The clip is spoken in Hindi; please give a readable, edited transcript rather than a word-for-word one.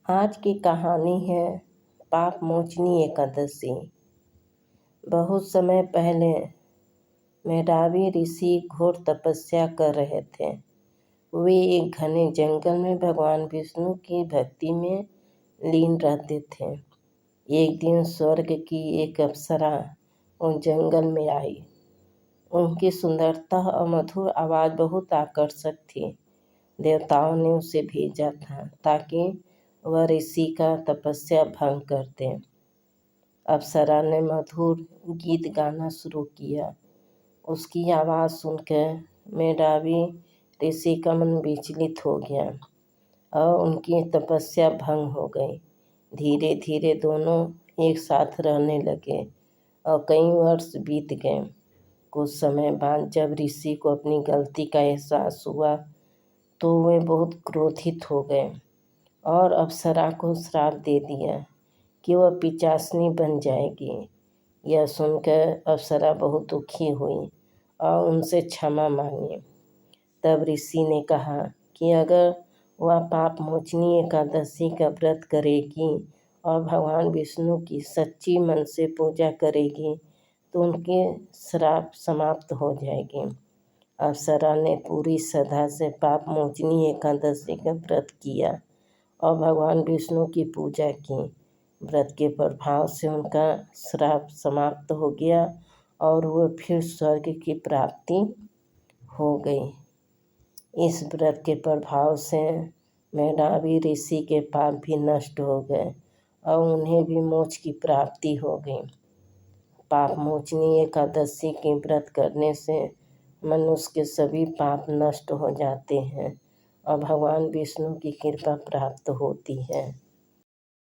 आज की कहानी है पाप मोचनी एकादशी। बहुत समय पहले मेधावी ऋषि घोर तपस्या कर रहे थे। वे एक घने जंगल में भगवान विष्णु की भक्ति में लीन रहते थे। एक दिन स्वर्ग की एक अप्सरा उन जंगल में आई। उनकी सुंदरता और मधुर आवाज़ बहुत आकर्षक थी। देवताओं ने उसे भेजा था ताकि वह ऋषि का तपस्या भंग कर दे। अप्सरा ने मधुर गीत गाना शुरू किया। उसकी आवाज़ सुनकर मेधावी ऋषि का मन विचलित हो गया और उनकी तपस्या भंग हो गई। धीरे धीरे दोनों एक साथ रहने लगे और कई वर्ष बीत गए। कुछ समय बाद जब ऋषि को अपनी गलती का एहसास हुआ तो वे बहुत क्रोधित हो गए और अप्सरा को श्राप दे दिया कि वह पिशाचिनी बन जाएगी। यह सुनकर अप्सरा बहुत दुखी हुई और उनसे क्षमा मांगी। तब ऋषि ने कहा कि अगर वह पाप मोचनी एकादशी का व्रत करेगी और भगवान विष्णु की सच्ची मन से पूजा करेगी तो उनके श्राप समाप्त हो जाएगी। अप्सरा ने पूरी श्रद्धा से पाप मोचनी एकादशी का व्रत किया और भगवान विष्णु की पूजा की। व्रत के प्रभाव से उनका श्राप समाप्त हो गया और वह फिर स्वर्ग की प्राप्ति हो गई। इस व्रत के प्रभाव से मेधावी ऋषि के पाप भी नष्ट हो गए और उन्हें भी मोक्ष की प्राप्ति हो गई। पाप मोचनी एकादशी के व्रत करने से मनुष्य के सभी पाप नष्ट हो जाते हैं और भगवान विष्णु की कृपा प्राप्त होती है।